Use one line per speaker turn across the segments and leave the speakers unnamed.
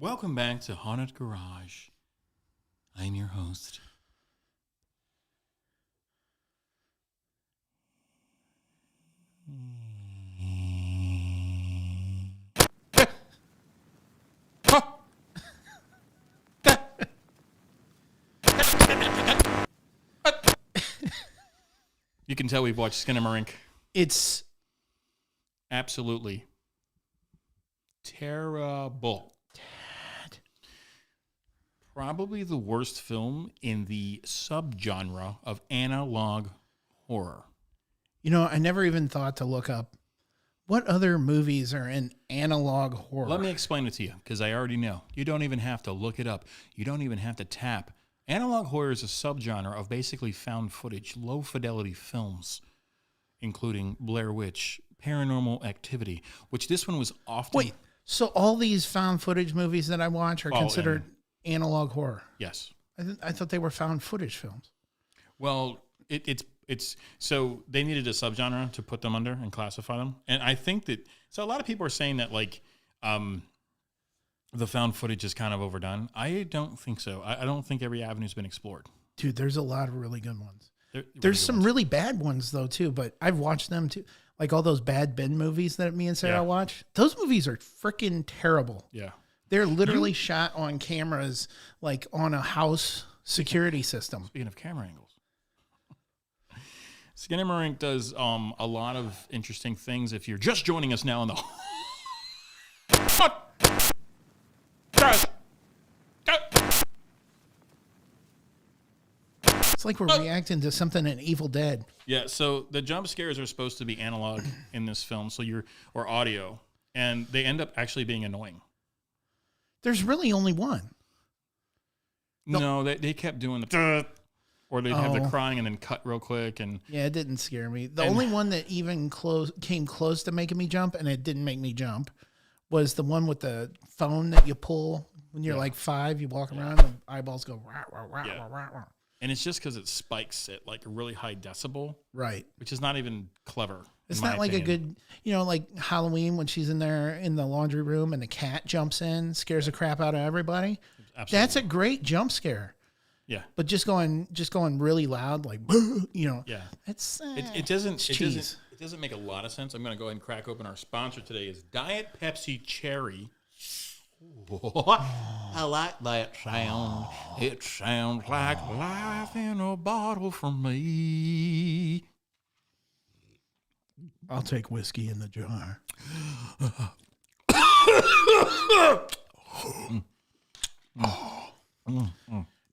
Welcome back to Haunted Garage. I'm your host. You can tell we've watched Skinnamarink.
It's
Absolutely terrible. Probably the worst film in the subgenre of analog horror.
You know, I never even thought to look up what other movies are in analog horror.
Let me explain it to you, because I already know. You don't even have to look it up. You don't even have to tap. Analog horror is a subgenre of basically found footage, low-fidelity films, including Blair Witch, Paranormal Activity, which this one was often...
Wait, so all these found footage movies that I watch are considered analog horror?
Yes.
I thought they were found footage films.
Well, it's so they needed a subgenre to put them under and classify them. And I think that, so a lot of people are saying that like the found footage is kind of overdone. I don't think so. I don't think every avenue's been explored.
Dude, there's a lot of really good ones.
There's
some really bad ones though too, but I've watched them too. Like all those Bad Ben movies that me and Sarah watch. Those movies are freaking terrible.
Yeah.
They're literally shot on cameras, like on a house security system.
Speaking of camera angles, Skinnamarink does a lot of interesting things. If you're just joining us now on the...
It's like we're reacting to something in Evil Dead.
Yeah, so the jump scares are supposed to be analog in this film, or audio, and they end up actually being annoying.
There's really only one.
No, they kept doing the... Or they'd have the crying and then cut real quick. And
yeah, it didn't scare me. The only one that even came close to making me jump, and it didn't make me jump, was the one with the phone that you pull when you're like 5. You walk around, and the eyeballs go rah, rah, rah, rah, rah, rah.
And it's just because it spikes at like a really high decibel.
Right.
Which is not even clever.
It's not like opinion. A good, like Halloween when she's in there in the laundry room and the cat jumps in, scares the crap out of everybody. Absolutely. That's a great jump scare.
Yeah.
But just going really loud, like,
Yeah.
It's
it doesn't make a lot of sense. I'm going to go ahead and crack open our sponsor today is Diet Pepsi Cherry. I like that sound. It sounds like life in a bottle for me.
I'll take whiskey in the jar.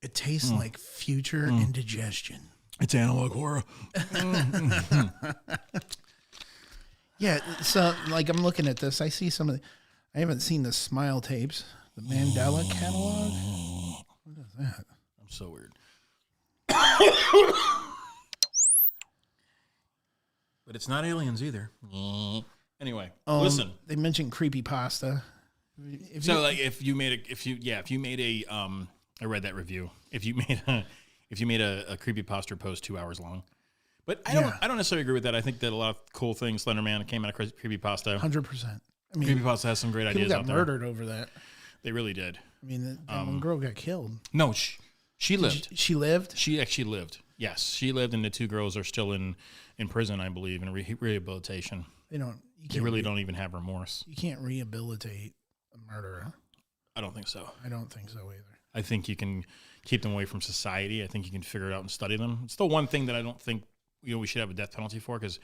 It tastes like future indigestion.
It's analog horror.
Yeah, so like I'm looking at this. I see some of the... I haven't seen the Smile tapes. The Mandela catalog. What is that?
I'm so weird. But it's not aliens either. Anyway, listen.
They mentioned creepypasta.
If you made a I read that review. If you made a creepypasta post 2 hours long. But I don't necessarily agree with that. I think that a lot of cool things Slenderman came out of creepypasta.
100%. I mean,
creepypasta has some great ideas out there.
People got murdered over that.
They really did.
I mean, that one girl got killed.
No, she lived.
She lived?
She actually lived. Yes, she lived, and the 2 girls are still in prison, I believe, in rehabilitation. They really don't even have remorse.
You can't rehabilitate a murderer.
I don't think so.
I don't think so either.
I think you can keep them away from society. I think you can figure it out and study them. It's the one thing that I don't think we should have a death penalty for, because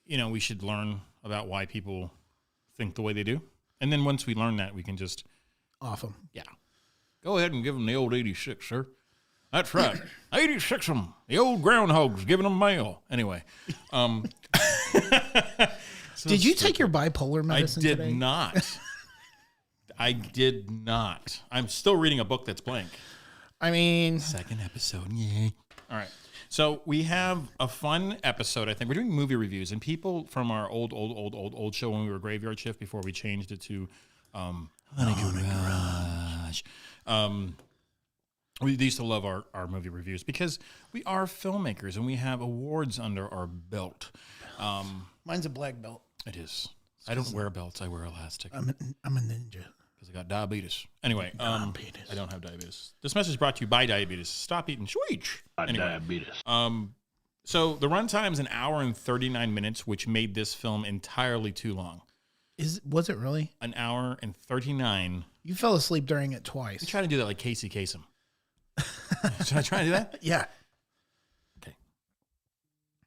we should learn about why people think the way they do, and then once we learn that, we can just
off them.
Yeah, go ahead and give them the old 86, sir. That's right, 86 them. The old groundhogs giving them mail. Anyway,
did you take your bipolar medicine today?
I did not. I did not. I'm still reading a book that's blank.
I mean...
Second episode, yay. All right. So we have a fun episode, I think. We're doing movie reviews, and people from our old show when we were Graveyard Shift before we changed it to Haunted Garage. We used to love our movie reviews because we are filmmakers, and we have awards under our belt.
Mine's a black belt.
It is. I don't wear belts. I wear elastic.
I'm a ninja.
because I got diabetes. Anyway,
Diabetes.
I don't have diabetes. This message is brought to you by diabetes. Stop eating sweets. Anyway,
Diabetes.
so the runtime's an hour and 39 minutes, which made this film entirely too long.
Was it really?
An hour and 39.
You fell asleep during it twice.
You try to do that like Casey Kasem. Should I try to do that?
Yeah.
Okay.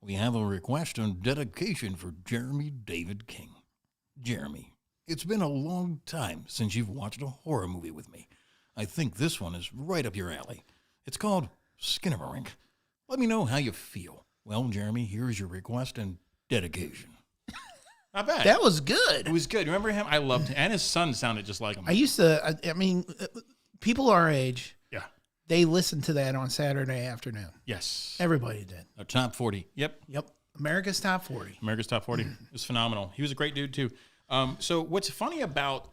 We have a request on dedication for Jeremy David King. Jeremy, it's been a long time since you've watched a horror movie with me. I think this one is right up your alley. It's called Skinnamarink. Let me know how you feel. Well, Jeremy, here's your request and dedication. Not bad.
That was good.
It was good. Remember him? I loved him. And his son sounded just like him.
I used to, I mean, people our age,
Yeah.
they listened to that on Saturday afternoon.
Yes.
Everybody did.
A top 40. Yep.
Yep. America's Top 40.
America's Top 40. It was phenomenal. He was a great dude, too. So what's funny about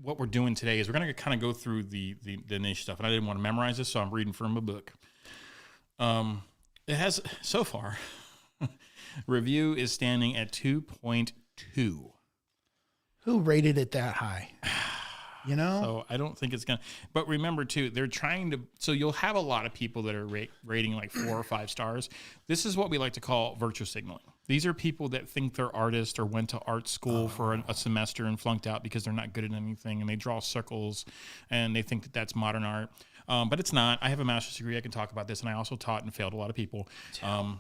what we're doing today is we're going to kind of go through the niche stuff. And I didn't want to memorize this, so I'm reading from a book. It has, so far, review is standing at 2.2.
Who rated it that high? You know?
So I don't think it's going to. But remember, too, they're trying to. So you'll have a lot of people that are rating like 4 or 5 stars. This is what we like to call virtue signaling. These are people that think they're artists or went to art school for a semester and flunked out because they're not good at anything. And they draw circles and they think that that's modern art. But it's not. I have a master's degree. I can talk about this. And I also taught and failed a lot of people.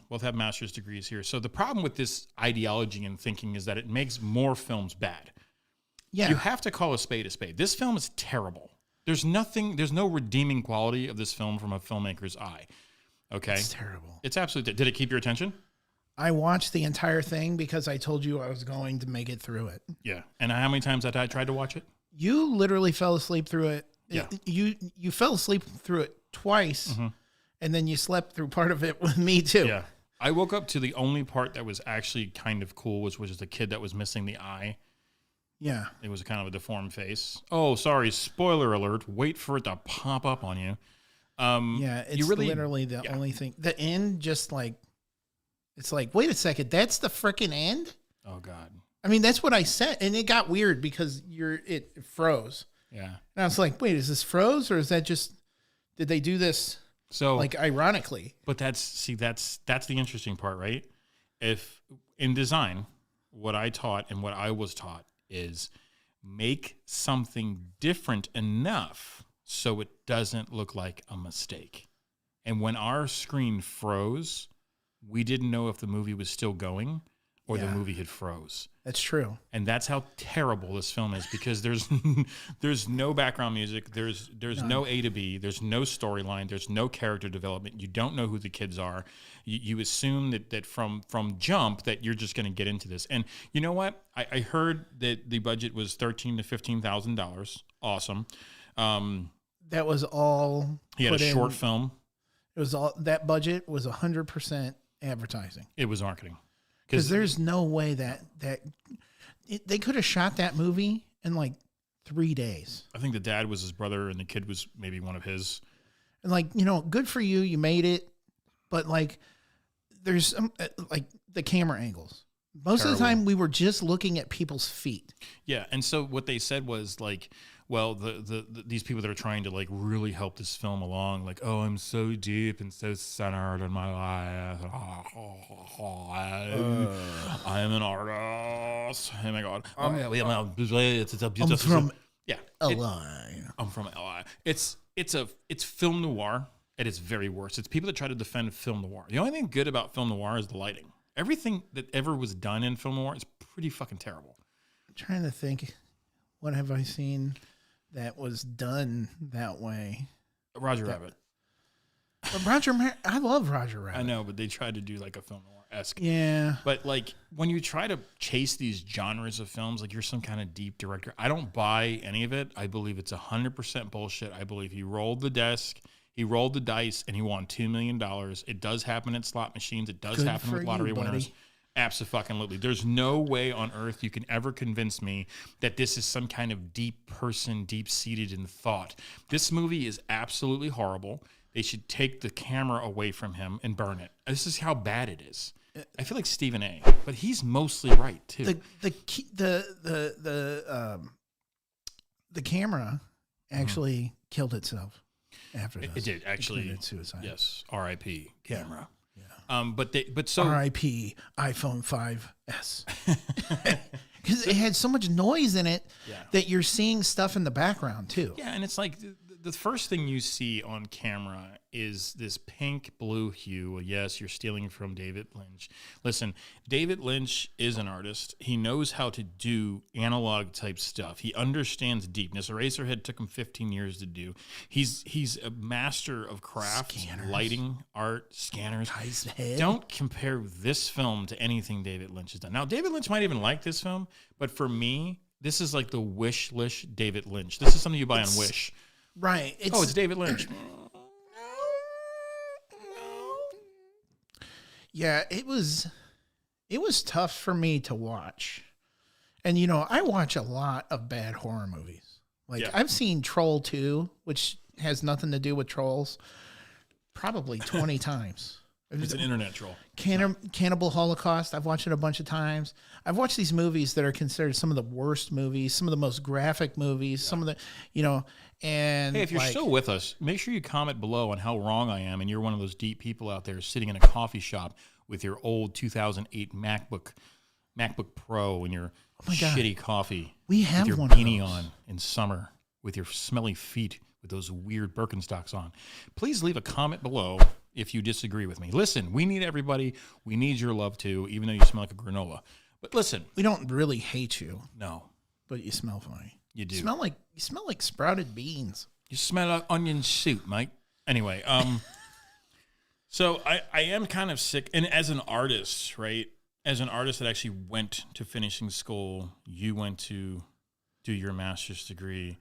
Both have master's degrees here. So the problem with this ideology and thinking is that it makes more films bad.
Yeah.
You have to call a spade a spade. This film is terrible. There's no redeeming quality of this film from a filmmaker's eye. Okay?
It's terrible.
It's absolutely. Did it keep your attention?
I watched the entire thing because I told you I was going to make it through it.
Yeah. And how many times had I tried to watch it?
You literally fell asleep through it.
Yeah.
You fell asleep through it twice, and then you slept through part of it with me too.
Yeah. I woke up to the only part that was actually kind of cool, which was the kid that was missing the eye.
Yeah.
It was kind of a deformed face. Oh, sorry. Spoiler alert. Wait for it to pop up on you.
Yeah, it's literally the only thing. The end, just like, it's like, wait a second, that's the freaking end?
Oh, God.
I mean, that's what I said, and it got weird because it froze.
Yeah.
And I was like, wait, is this froze, or is that just, did they do this,
So,
like, ironically?
but that's the interesting part, right? If in design, what I taught and what I was taught is make something different enough so it doesn't look like a mistake. And when our screen froze, we didn't know if the movie was still going or the movie had froze.
That's true.
And that's how terrible this film is because there's no background music, there's no A to B, there's no storyline, there's no character development. You don't know who the kids are. You assume that from jump that you're just going to get into this. And you know what? I heard that the budget was $13,000 to $15,000. Awesome.
That was all.
He had a short film.
It was all, that budget was 100% advertising.
It was marketing.
Because there's no way that they could have shot that movie in like 3 days.
I think the dad was his brother and the kid was maybe one of his.
And like, good for you. You made it. But like, there's some, like the camera angles. Most of the time we were just looking at people's feet.
Yeah. And so what they said was like, well, these people that are trying to like really help this film along, like, oh, I'm so deep and so centered in my life. I am an artist. Oh my God. I'm
from
yeah.
LI.
I'm from LI. It's film noir at its very worst. It's people that try to defend film noir. The only thing good about film noir is the lighting. Everything that ever was done in film noir is pretty fucking terrible.
I'm trying to think, what have I seen that was done that way?
Roger Rabbit.
But I love Roger Rabbit.
I know, but they tried to do like a film noir-esque.
Yeah.
But like when you try to chase these genres of films, like you're some kind of deep director, I don't buy any of it. I believe it's 100% bullshit. I believe he rolled the desk, he rolled the dice, and he won $2 million. It does happen at slot machines. It does happen with lottery winners. Absolutely. There's no way on earth you can ever convince me that this is some kind of deep person, deep-seated in thought. This movie is absolutely horrible. They should take the camera away from him and burn it. This is how bad it is. I feel like Stephen A., but he's mostly right too.
the camera actually killed itself after this.
It did actually.
It committed suicide.
Yes, R.I.P. camera.
Yeah.
But so
R.I.P. iPhone 5S. Because it had so much noise in it that you're seeing stuff in the background too.
Yeah, and it's like the first thing you see on camera is this pink blue hue. Yes, you're stealing from David Lynch. Listen, David Lynch is an artist. He knows how to do analog type stuff. He understands deepness. Eraserhead took him 15 years to do. He's a master of craft, lighting, art, scanners. Don't compare this film to anything David Lynch has done. Now, David Lynch might even like this film, but for me, this is like the wish-lish David Lynch. This is something you buy on Wish.
Right.
It's David Lynch.
Yeah, it was tough for me to watch. And I watch a lot of bad horror movies. Like I've seen Troll 2, which has nothing to do with trolls, probably 20 times.
It's an internet troll.
Cannibal Holocaust, I've watched it a bunch of times. I've watched these movies that are considered some of the worst movies, some of the most graphic movies, some of the, and
hey, if you're still with us, make sure you comment below on how wrong I am and you're one of those deep people out there sitting in a coffee shop with your old 2008 MacBook Pro and your shitty coffee.
We have
with your
one
beanie
of those.
on in summer with your smelly feet with those weird Birkenstocks on. Please leave a comment below if you disagree with me. Listen, we need everybody. We need your love too, even though you smell like a granola. But listen.
We don't really hate you.
No.
But you smell funny.
You do.
You smell like sprouted beans.
You smell like onion soup, mate. Anyway, so I am kind of sick. And as an artist, right? As an artist that actually went to finishing school, you went to do your master's degree.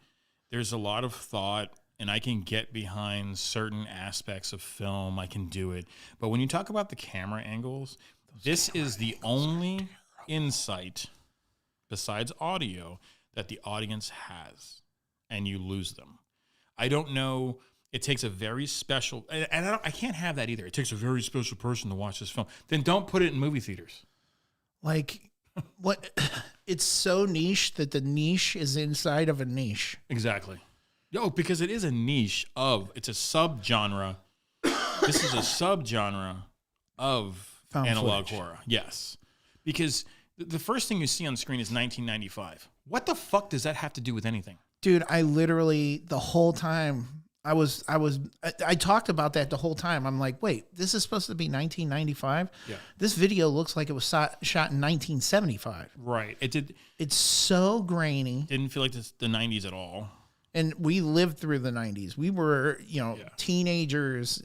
There's a lot of thought, and I can get behind certain aspects of film. I can do it. But when you talk about the camera angles, this is the only insight besides audio that the audience has, and you lose them. I don't know. It takes a very special, and I can't have that either. It takes a very special person to watch this film. Then don't put it in movie theaters.
Like, what? It's so niche that the niche is inside of a niche.
Exactly. Because it is a niche it's a subgenre. This is a subgenre of
Found
analog
footage.
horror. Yes. Because the first thing you see on screen is 1995. What the fuck does that have to do with anything?
Dude, I literally, the whole time, I talked about that the whole time. I'm like, wait, this is supposed to be 1995?
Yeah.
This video looks like it was shot in 1975.
Right.
It's so grainy.
Didn't feel like the 90s at all.
And we lived through the 90s. We were, teenagers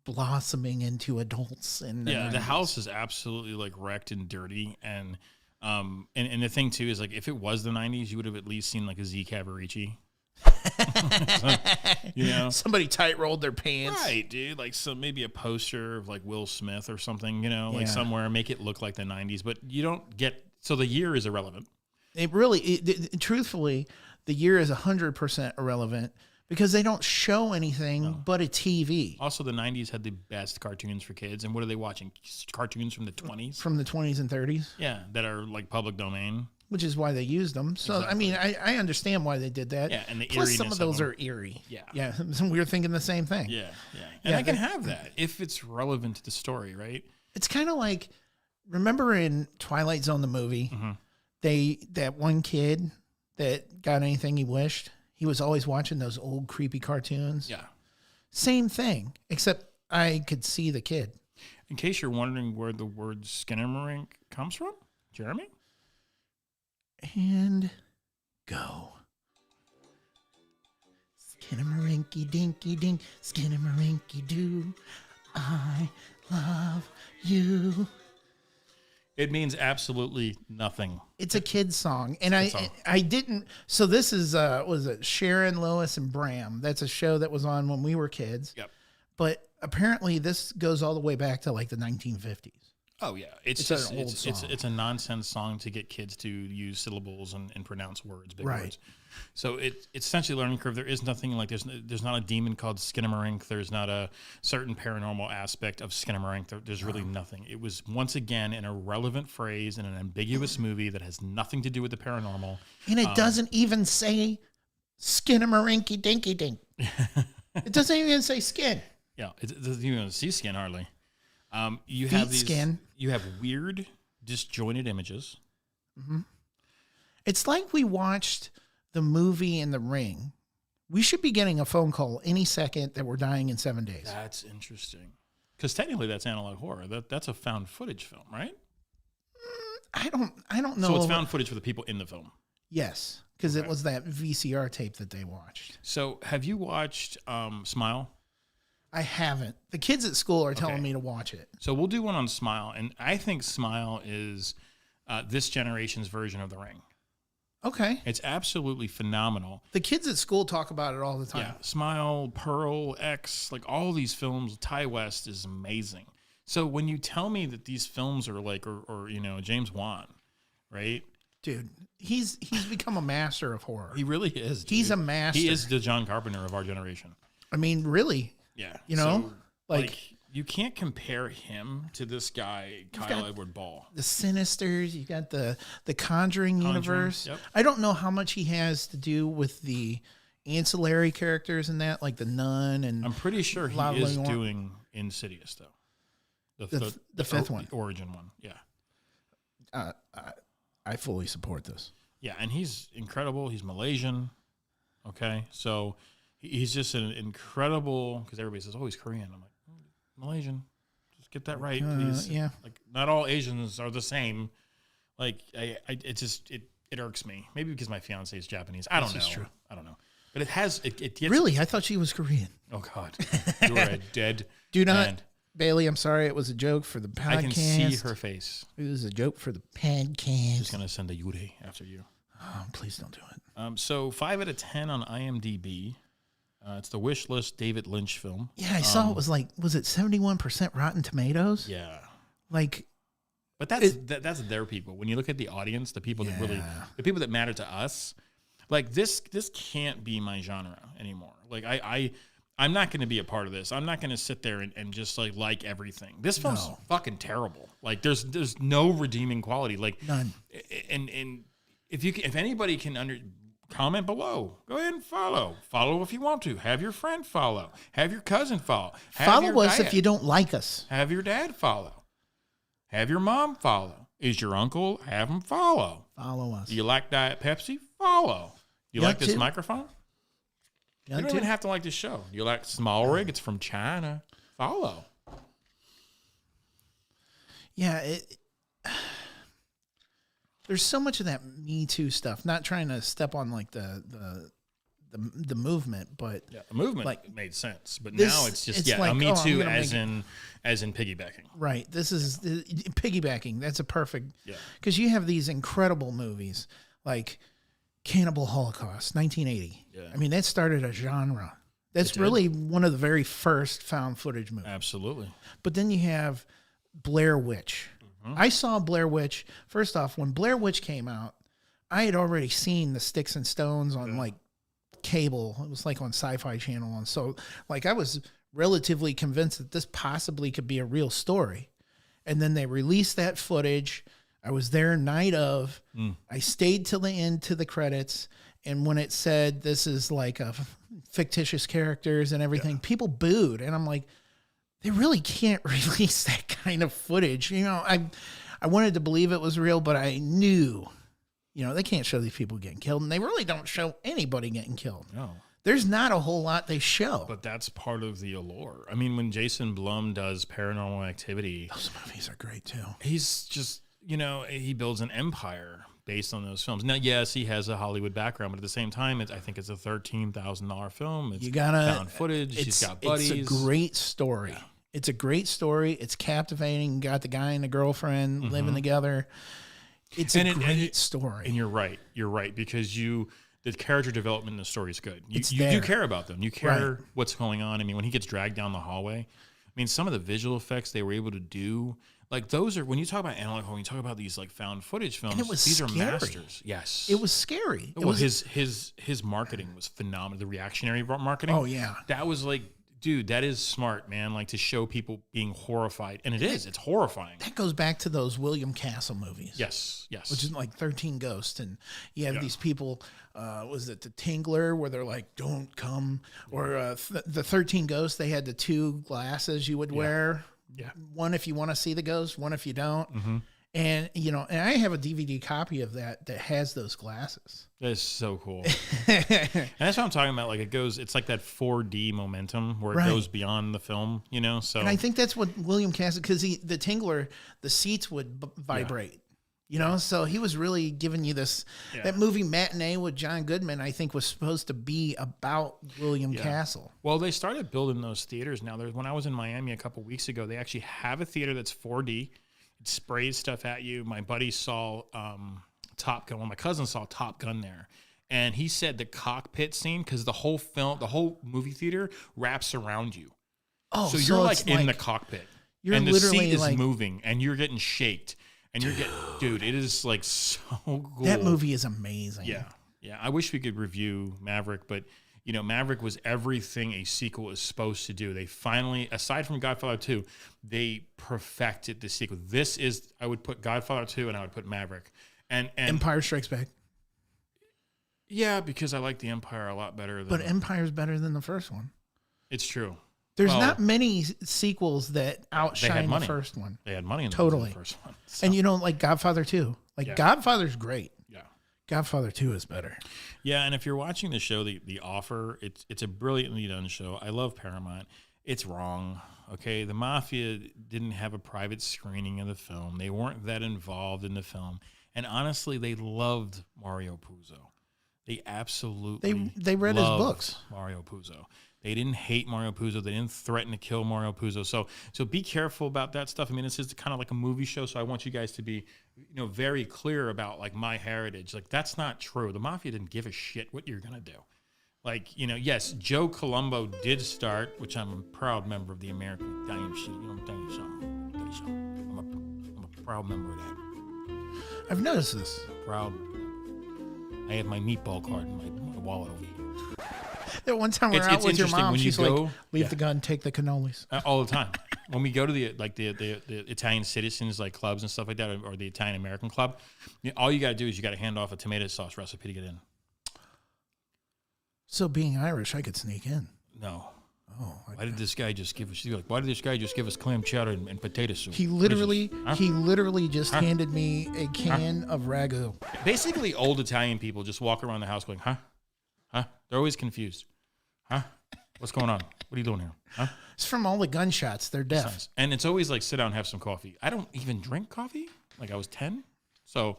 blossoming into adults. In the 90s.
The house is absolutely like wrecked and dirty. And the thing too is like if it was the 90s, you would have at least seen like a Z Cavaricci.
Somebody tight rolled their pants.
Right, dude. Like maybe a poster of like Will Smith or something, like somewhere, make it look like the 90s. But you don't get, so the year is irrelevant.
Truthfully, the year is 100% irrelevant because they don't show anything but a TV.
Also, the 90s had the best cartoons for kids. And what are they watching? Cartoons from the 20s?
From the 20s and 30s?
Yeah, that are like public domain.
Which is why they used them. So, exactly. I mean, I understand why they did that.
Yeah, and the
plus some of those are eerie.
Yeah.
Yeah, we were thinking the same thing.
Yeah, yeah. And I can have that if it's relevant to the story, right?
It's kind of like, remember in Twilight Zone, the movie, that one kid that got anything he wished, he was always watching those old creepy cartoons.
Yeah.
Same thing, except I could see the kid.
In case you're wondering where the word Skinnamarink comes from, Jeremy?
And go. Skinnamarinky dinky dink, skinnamarinky doo. I love you.
It means absolutely nothing.
It's a kid's song. And I didn't. So this is, was it Sharon, Lois, and Bram? That's a show that was on when we were kids.
Yep.
But apparently this goes all the way back to like the 1950s.
Oh yeah, it's an old song. It's a nonsense song to get kids to use syllables and pronounce words, big words. So it's essentially a learning curve. There is nothing like there's not a demon called Skinnamarink. There's not a certain paranormal aspect of Skinnamarink. There's really nothing. It was once again an irrelevant phrase in an ambiguous movie that has nothing to do with the paranormal.
And it doesn't even say Skinnamarink dinky dink. It doesn't even say skin.
Yeah, it doesn't even see skin hardly. You
Feet
have these
skin.
You have weird, disjointed images.
It's like we watched the movie in The Ring. We should be getting a phone call any second that we're dying in 7 days.
That's interesting. Because technically that's analog horror. That's a found footage film, right?
I don't know.
So it's found footage for the people in the film.
Yes, because it was that VCR tape that they watched.
So have you watched Smile?
I haven't. The kids at school are telling
Okay.
me to watch it.
So we'll do one on Smile, and I think Smile is this generation's version of The Ring.
Okay.
It's absolutely phenomenal.
The kids at school talk about it all the time.
Yeah, Smile, Pearl, X, like all these films. Ty West is amazing. So when you tell me that these films are like, or you know, James Wan, right?
Dude, he's become a master of horror.
He really is. Dude.
He's a master.
He is the John Carpenter of our generation.
I mean, really.
Yeah.
You know?
So,
like
you can't compare him to this guy, Kyle Edward Ball.
the Sinisters, you got the Conjuring universe.
Yep.
I don't know how much he has to do with the ancillary characters in that, like the nun and
I'm pretty sure he
Lava
is
Lord.
doing Insidious though.
The fifth one.
Origin one. Yeah.
I fully support this.
Yeah, and he's incredible. He's Malaysian. Okay, so he's just an incredible. Because everybody says, "Oh, he's Korean." I'm like, Malaysian. Just get that right, please.
Yeah.
Like, not all Asians are the same. Like, it irks me. Maybe because my fiance is Japanese. I don't know.
This is true.
I don't know. But it has it gets,
Really? I thought she was Korean.
Oh God, you're a dead.
Do not,
man.
Bailey. I'm sorry. It was a joke for the podcast.
I can see her face.
It was a joke for the podcast.
She's gonna send a Yuri after you.
Oh, please don't do it.
So 5 out of 10 on IMDb. It's the wish list David Lynch film.
Yeah, I saw it was like, was it 71% Rotten Tomatoes?
Yeah,
Like,
but that's their people. When you look at the audience, the people that really,
Yeah.
the people that matter to us, like this can't be my genre anymore. Like I'm not going to be a part of this. I'm not going to sit there and just like everything. This film's
No.
fucking terrible. Like there's no redeeming quality. Like
None.
And if anybody can comment below, go ahead and follow if you want to. Have your friend follow. Have your cousin follow.
Follow us if you don't like us.
Have your dad follow. Have your mom follow. Is your uncle? Have him follow.
Follow us.
Do you like Diet Pepsi? Follow. You
Yeah,
like this
too.
microphone? You don't even have to like this show. You like Small Rig? It's from China. Follow.
Yeah, there's so much of that Me Too stuff. Not trying to step on like the movement, but
Yeah, the movement
Like,
made sense, but
this-
now it's just
it's
a
like,
Me
oh, I'm
Too
gonna
as
make
in piggybacking.
right. This is piggybacking. That's a perfect.
Yeah.
Because you have these incredible movies like Cannibal Holocaust, 1980.
Yeah.
I mean, that started a genre. That's
did.
really one of the very first found footage movies.
Absolutely.
But then you have Blair Witch. I saw Blair Witch. First off, when Blair Witch came out, I had already seen the Sticks and Stones on like cable. It was like on Sci-Fi Channel. And so like I was relatively convinced that this possibly could be a real story. And then they released that footage. I was there night of. I stayed till the end to the credits. And when it said this is like a fictitious characters and everything, people booed. And I'm like, they really can't release that kind of footage. You know, I wanted to believe it was real, but I knew, you know, they can't show these people getting killed. And they really don't show anybody getting killed.
No.
There's not a whole lot they show.
But that's part of the allure. I mean, when Jason Blum does Paranormal Activity,
Those movies are great too.
he's just, you know, he builds an empire based on those films. Now, yes, he has a Hollywood background, but at the same time, I think it's a $13,000 film. It's
You gotta
found footage. He's got buddies.
It's a great story.
Yeah.
It's a great story. It's captivating. You got the guy and the girlfriend living together. It's a great story.
And you're right. You're right because the character development in the story is good. You
It's
do
there.
care about them. You care what's going on. I mean, when he gets dragged down the hallway, I mean, some of the visual effects they were able to do, like those are when you talk about analog horror, when you talk about these like found footage films,
it was
these are
scary.
masters. Yes,
It was scary. It
Well,
was
his marketing was phenomenal. The reactionary marketing.
Oh, yeah.
that was like, Dude, that is smart, man. Like to show people being horrified. And it's horrifying.
That goes back to those William Castle movies.
Yes.
Which is like 13 Ghosts. And you have these people, was it the Tingler, where they're like, don't come? Or the 13 Ghosts, they had the 2 glasses you would wear.
Yeah.
One if you want to see the ghost, one if you don't.
Mm-hmm.
And, and I have a DVD copy of that has those glasses.
That is so cool. And that's what I'm talking about. Like it's like that 4D momentum where it goes beyond the film, so.
And I think that's what William Castle, because the Tingler, the seats would vibrate, so he was really giving you this, that movie Matinee with John Goodman, I think was supposed to be about William Castle.
Well, they started building those theaters now. When I was in Miami a couple weeks ago, they actually have a theater that's 4D. It sprays stuff at you. My buddy saw Top Gun. Well, my cousin saw Top Gun there. And he said the cockpit scene, because the whole movie theater wraps around you.
Oh,
so you're like in the cockpit.
You're
and the
literally
seat is moving and you're getting shaked. And you're dude, it is like so cool.
That movie is amazing.
Yeah. Yeah. I wish we could review Maverick, but Maverick was everything a sequel is supposed to do. They finally, aside from Godfather 2, they perfected the sequel. I would put Godfather 2 and I would put Maverick. And
Empire Strikes Back.
Yeah, because I like the Empire a lot better.
But Empire's better than the first one.
It's true.
There's not many sequels that outshine the first one.
They had money in
the
first one. So.
And like Godfather 2. Godfather's great.
Yeah.
Godfather 2 is better.
Yeah, and if you're watching the show, The Offer, it's a brilliantly done show. I love Paramount. It's wrong, okay? The Mafia didn't have a private screening of the film. They weren't that involved in the film. And honestly, they loved Mario Puzo. They absolutely
they read his books.
Mario Puzo. They didn't hate Mario Puzo. They didn't threaten to kill Mario Puzo. So be careful about that stuff. I mean, this is kind of like a movie show, so I want you guys to be, very clear about like my heritage. Like that's not true. The Mafia didn't give a shit what you're gonna do. Like, yes, Joe Colombo did start, which I'm a proud member of the American Italian shit. I'm telling you something. I'm a proud member of that.
I've noticed this.
Proud. I have my meatball card in my wallet over here.
That one time we're out with your mom, she's like, leave the gun, take the cannolis.
All the time. When we go to the Italian citizens like clubs and stuff like that, or the Italian American club, all you got to do is you got to hand off a tomato sauce recipe to get in.
So being Irish, I could sneak in.
No.
Oh,
why did this guy just give us clam chowder and potato soup?
He literally just handed me a can of ragu.
Basically, old Italian people just walk around the house going, huh? Huh? They're always confused. Huh? What's going on? What are you doing here? Huh?
It's from all the gunshots. They're deaf.
Nice. And it's always like, sit down and have some coffee. I don't even drink coffee. Like I was 10. So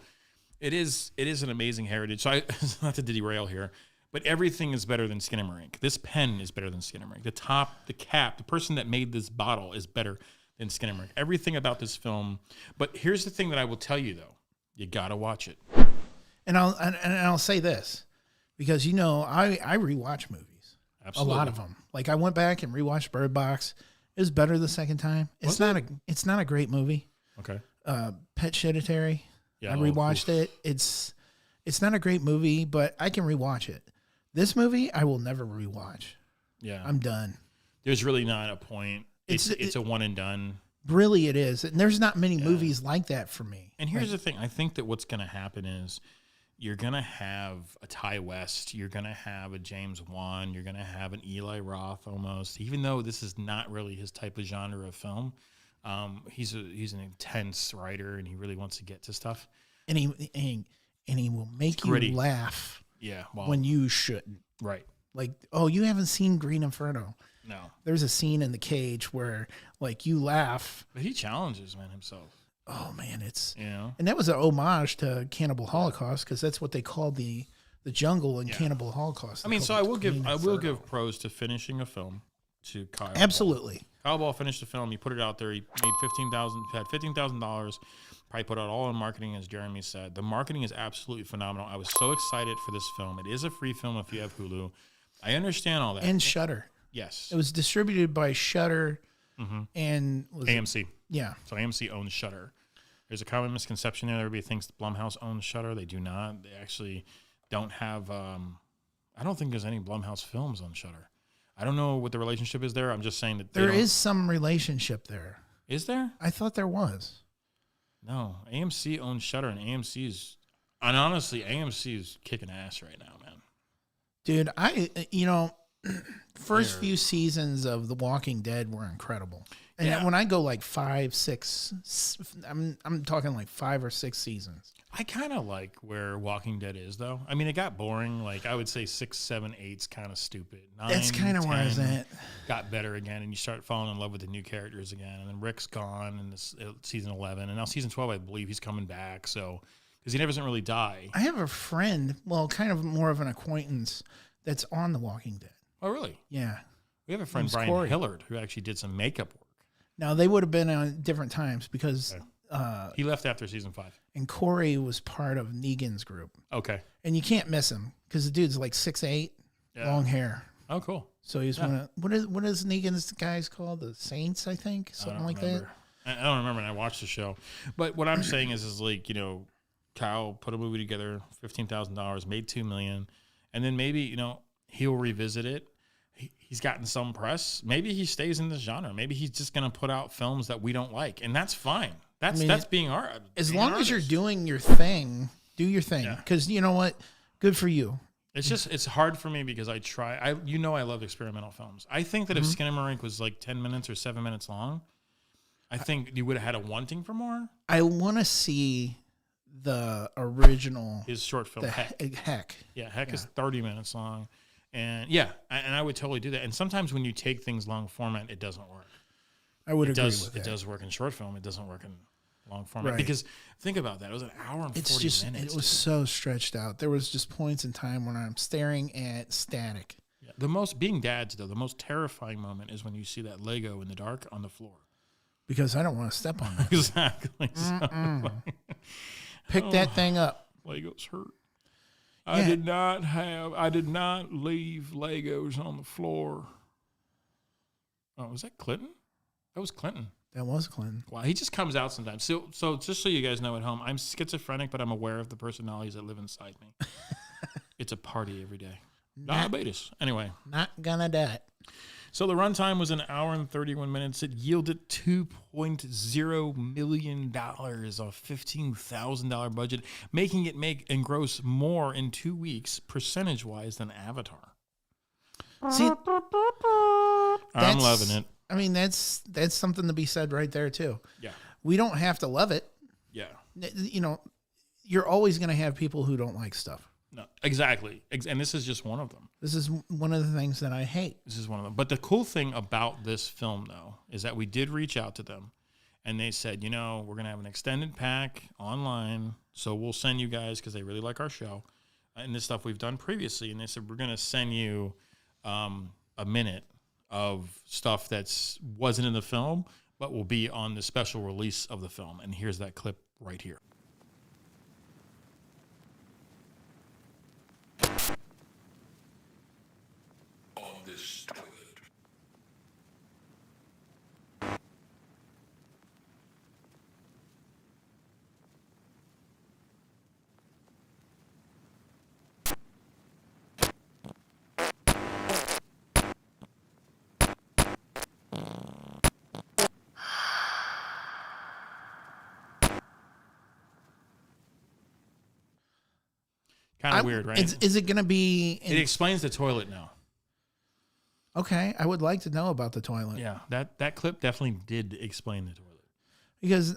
it is an amazing heritage. So not to derail here, but everything is better than Skinnamarink. This pen is better than Skinnamarink. The top, the cap, the person that made this bottle is better than Skinnamarink. Everything about this film. But here's the thing that I will tell you though. You got to watch it.
And I'll say this, because I rewatch movies.
Absolutely.
A lot of them. Like I went back and rewatched Bird Box. It was better the second time. It's not a great movie.
Okay.
Pet Sematary.
Yeah,
I rewatched it. It's not a great movie, but I can rewatch it. This movie I will never rewatch.
Yeah.
I'm done.
There's really not a point. It's a one and done.
Really it is. And there's not many movies like that for me.
And here's the thing. I think that what's going to happen is you're going to have a Ty West. You're going to have a James Wan. You're going to have an Eli Roth almost, even though this is not really his type of genre of film. He's an intense writer, and he really wants to get to stuff.
And he will make you laugh.
Yeah,
when you shouldn't.
Right.
Like, oh, you haven't seen Green Inferno.
No.
There's a scene in the cage where like you laugh.
But he challenges himself.
Oh man, it's
and
that was an homage to Cannibal Holocaust, because that's what they called the jungle in Cannibal Holocaust.
I mean, so I will give pros to finishing a film to Kyle.
Absolutely.
Kyle Ball finished the film. He put it out there. He made $15,000. Probably put out all in marketing, as Jeremy said. The marketing is absolutely phenomenal. I was so excited for this film. It is a free film if you have Hulu. I understand all that.
And Shudder.
Yes.
It was distributed by Shudder and
AMC.
Yeah.
So AMC owns Shudder. There's a common misconception there. Everybody thinks Blumhouse owns Shudder. They do not. They actually don't have. I don't think there's any Blumhouse films on Shudder. I don't know what the relationship is there. I'm just saying that
There is some relationship there.
Is there?
I thought there was.
No. AMC owns Shudder, and and honestly, AMC is kicking ass right now, man.
Dude, first few seasons of The Walking Dead were incredible. And when I go like 5, 6, I'm talking like 5 or 6 seasons.
I kind of like where Walking Dead is, though. I mean, it got boring. Like, I would say 6, 7, 8's kind of stupid. 9,
That's kind of where I was at.
Got better again, and you start falling in love with the new characters again. And then Rick's gone in this season 11, and now season 12, I believe he's coming back. So, because he never doesn't really die.
I have a friend, well, kind of more of an acquaintance, that's on The Walking Dead.
Oh, really?
Yeah.
We have a friend, Brian
Corey
Hillard, who actually did some makeup work.
Now, they would have been on different times because
he left after season 5.
And Corey was part of Negan's group.
Okay.
And you can't miss him because the dude's like 6'8", long hair.
Oh, cool.
So he's one of, what is Negan's guys called? The Saints, I think? Something like that.
I don't remember, and I watched the show. But what I'm saying is like, Kyle put a movie together, $15,000, made $2 million, and then maybe, he'll revisit it. He's gotten some press. Maybe he stays in this genre. Maybe he's just going to put out films that we don't like, and that's fine. That's being art.
As long as you're doing your thing, do your thing. Because you know what? Good for you.
It's hard for me because I love experimental films. I think that if Skinnamarink was like 10 minutes or 7 minutes long, I think you would have had a wanting for more.
I want to see the original.
His short film,
Heck.
Yeah, Heck is 30 minutes long. And I would totally do that. And sometimes when you take things long format, it doesn't work.
I would agree with that.
It does work in short film. It doesn't work in long format. Right. Because think about that. It was an hour and 40 minutes.
It was so stretched out. There was just points in time when I'm staring at static.
Yeah. Being dads, though, the most terrifying moment is when you see that Lego in the dark on the floor.
Because I don't want to step on it.
Exactly.
Pick that thing up.
Legos hurt. I did not leave Legos on the floor. Oh, was that Clinton? That was Clinton.
That was Clinton.
Wow, he just comes out sometimes. So just so you guys know at home, I'm schizophrenic, but I'm aware of the personalities that live inside me. It's a party every day. Diabetes. Anyway.
Not gonna die.
So the runtime was an hour and 31 minutes. It yielded $2.0 million off $15,000 budget, making it make and gross more in 2 weeks, percentage-wise, than Avatar.
See,
I'm loving it.
I mean, that's something to be said right there, too.
Yeah.
We don't have to love it.
Yeah.
You're always going to have people who don't like stuff.
No, exactly. And this is just one of them.
This is one of the things that I hate.
This is one of them. But the cool thing about this film, though, is that we did reach out to them, and they said, we're going to have an extended pack online, so we'll send you guys, because they really like our show, and this stuff we've done previously, and they said, we're going to send you a minute of stuff that wasn't in the film, but will be on the special release of the film. And here's that clip right here.
On this toilet.
Kind of weird, right?
Is it going to be...
It explains the toilet now.
Okay, I would like to know about the toilet.
Yeah, that clip definitely did explain the toilet.
Because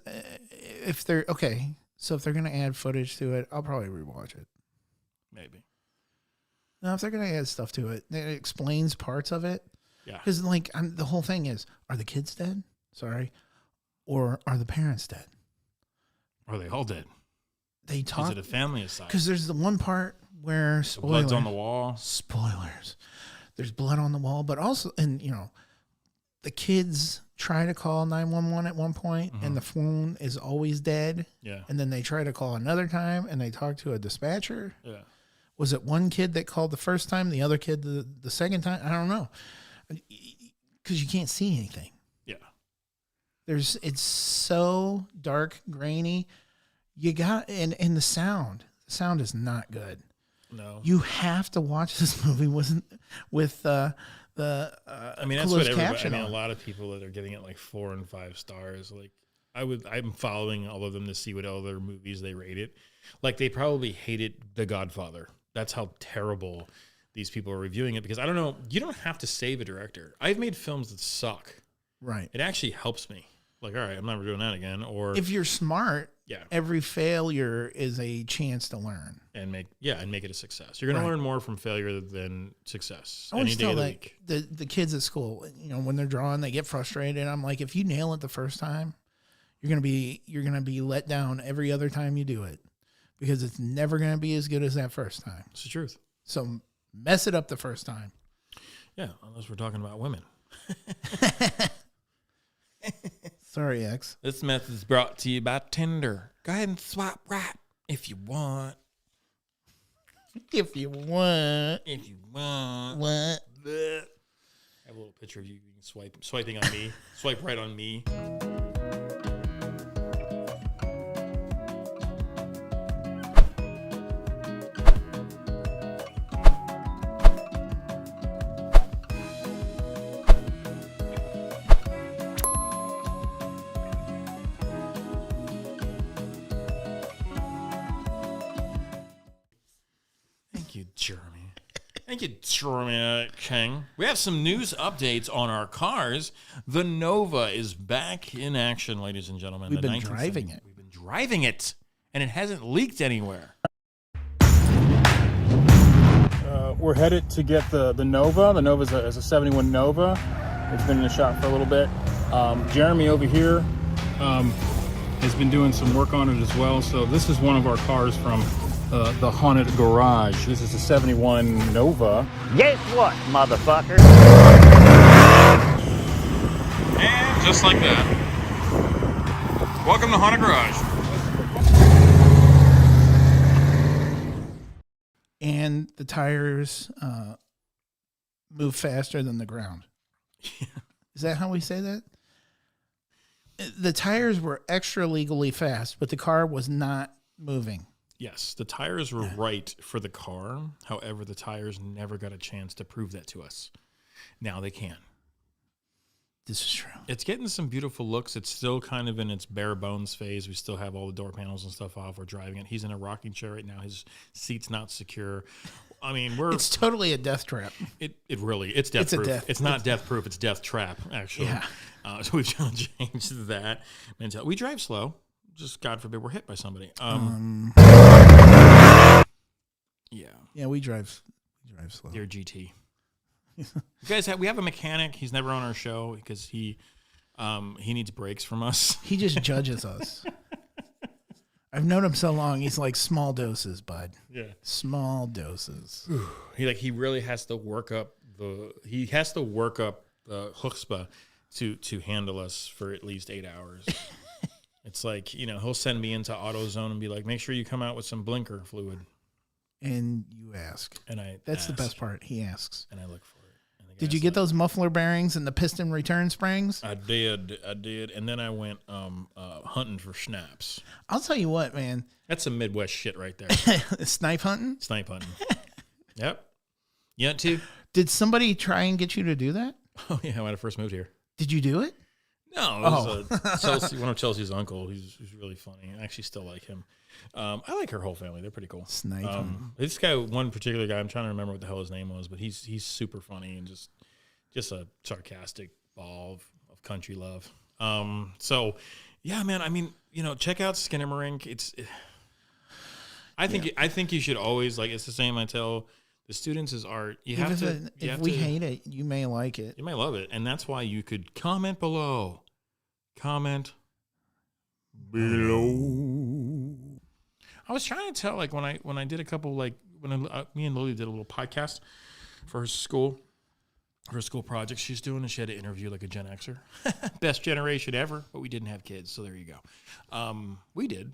if they're... Okay, so if they're going to add footage to it, I'll probably rewatch it.
Maybe.
No, if they're going to add stuff to it, it explains parts of it.
Yeah.
Because the whole thing is, are the kids dead? Sorry. Or are the parents dead?
Are they all dead?
They talk.
Is it a family aside?
Because there's the one part where
blood's on the wall.
Spoilers. There's blood on the wall, but also, and the kids try to call 911 at one point, and the phone is always dead.
Yeah.
And then they try to call another time, and they talk to a dispatcher.
Yeah.
Was it one kid that called the first time, the other kid the second time? I don't know. Because you can't see anything.
Yeah.
It's so dark, grainy. You got and the sound is not good.
No.
You have to watch this movie with the the
I mean, that's what
closed
everybody. I
caption
mean, a
on.
lot of people that are getting it like 4 and 5 stars. Like, I'm following all of them to see what other movies they rate it. Like, they probably hated The Godfather. That's how terrible these people are reviewing it. Because I don't know, you don't have to save a director. I've made films that suck.
Right.
It actually helps me. Like, all right, I'm never doing that again. Or
If you're smart,
yeah,
every failure is a chance to learn.
and make it a success. You're going to learn more from failure than success.
I always
Any day
tell
of the
like
week.
the kids at school, when they're drawing, they get frustrated. I'm like, if you nail it the first time, you're gonna be let down every other time you do it, because it's never gonna be as good as that first time.
It's the truth.
So mess it up the first time.
Yeah, unless we're talking about women.
Sorry, X.
This message is brought to you by Tinder. Go ahead and swipe right if you want.
If you want.
If you want.
What?
I have a little picture of you swiping on me. Swipe right on me. Thank you, Jeremy. Thank you, Jeremy King. We have some news updates on our cars. The Nova is back in action, ladies and gentlemen.
We've
The
been driving it.
We've been driving it, and it hasn't leaked anywhere.
We're headed to get the Nova. The Nova is a 71 Nova. It's been in the shop for a little bit. Jeremy over here has been doing some work on it as well. So this is one of our cars from the Haunted Garage. This is a 71 Nova.
Guess what, motherfucker?
And just like that. Welcome to Haunted Garage.
And the tires move faster than the ground. Is that how we say that? The tires were extra legally fast, but the car was not moving.
Yes, the tires were right for the car. However, the tires never got a chance to prove that to us. Now they can.
This is true.
It's getting some beautiful looks. It's still kind of in its bare bones phase. We still have all the door panels and stuff off. We're driving it. He's in a rocking chair right now. His seat's not secure. I mean,
It's totally a death trap.
It's death
It's a
proof.
death-
It's not death proof. It's death trap, actually.
Yeah.
So we've changed that mentality. We drive slow. Just God forbid we're hit by somebody. Yeah.
Yeah, we drive slow.
Dear GT. You guys, we have a mechanic. He's never on our show because he needs breaks from us.
He just judges us. I've known him so long. He's like, small doses, bud.
Yeah.
Small doses.
He really has to work up the chutzpah to handle us for at least 8 hours. It's like, he'll send me into AutoZone and be like, make sure you come out with some blinker fluid.
And you ask.
And
That's the best part. He asks.
And I look for it. And the
Did you
guy's
get
like,
those muffler bearings and the piston return springs?
I did. And then I went hunting for schnapps.
I'll tell you what, man.
That's some Midwest shit right there.
Snipe hunting?
Snipe hunting. Yep. You want to?
Did somebody try and get you to do that?
Oh, yeah, when I first moved here.
Did you do it?
No, it was Chelsea, one of Chelsea's uncle. He's really funny. I actually still like him. I like her whole family. They're pretty cool.
Snipe hunting.
This guy, one particular guy, I'm trying to remember what the hell his name was, but he's super funny and just a sarcastic ball of country love. So, yeah, man. I mean, check out Skinnamarink. I think you should always, like, it's the same I tell the students is art.
If we hate it, you may like it.
You may love it, and that's why you could comment below. Comment below. I was trying to tell, like, when I did a couple, like, me and Lily did a little podcast for her school project she's doing, and she had to interview like a Gen Xer, best generation ever, but we didn't have kids, so there you go. We did.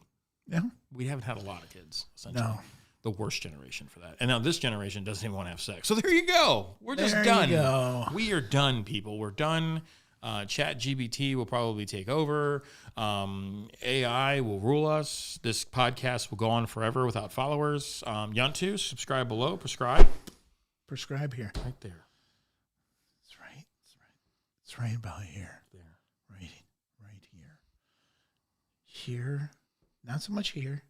Yeah.
We haven't had a lot of kids, essentially.
No.
The worst generation for that. And now this generation doesn't even want to have sex. So there you go. We're just
There
done.
you go.
We are done, people. We're done. Chat GBT will probably take over. AI will rule us. This podcast will go on forever without followers. Yunt to subscribe below. Prescribe
Prescribe here.
right there.
It's right about here.
There.
Right here. Here. Not so much here.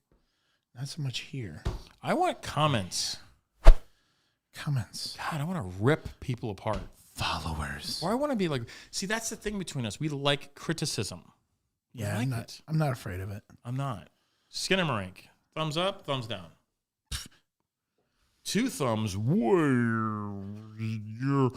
Not so much here.
I want comments.
Comments.
God, I want to rip people apart.
Followers.
Or I want to be like, see, that's the thing between us. We like criticism.
Yeah,
I like
I'm not.
it.
I'm not afraid of it.
I'm not. Skinnamarink. Thumbs up, thumbs down. 2 thumbs. Where your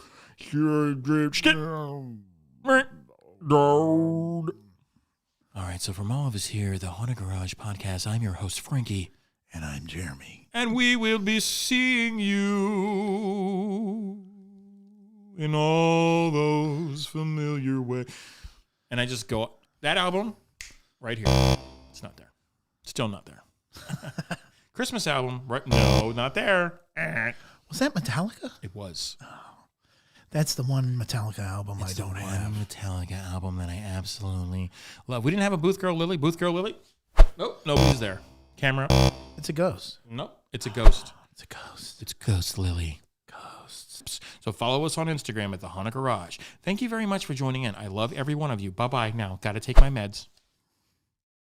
All right, so from all of us here at the Haunted Garage Podcast, I'm your host, Frankie.
And I'm Jeremy.
And we will be seeing you in all those familiar ways. And I just go, that album right here. It's not there. Still not there. Christmas album, right? No, not there.
Was that Metallica?
It was.
That's the one Metallica album I don't have.
Metallica album that I absolutely love. We didn't have a Booth Girl Lily. Booth Girl Lily? Nope, nobody's there. Camera?
It's a ghost.
Nope, it's a ghost.
It's a ghost.
It's Ghost Lily.
Ghosts.
So follow us on Instagram at the Haunted Garage. Thank you very much for joining in. I love every one of you. Bye-bye now. Got to take my meds.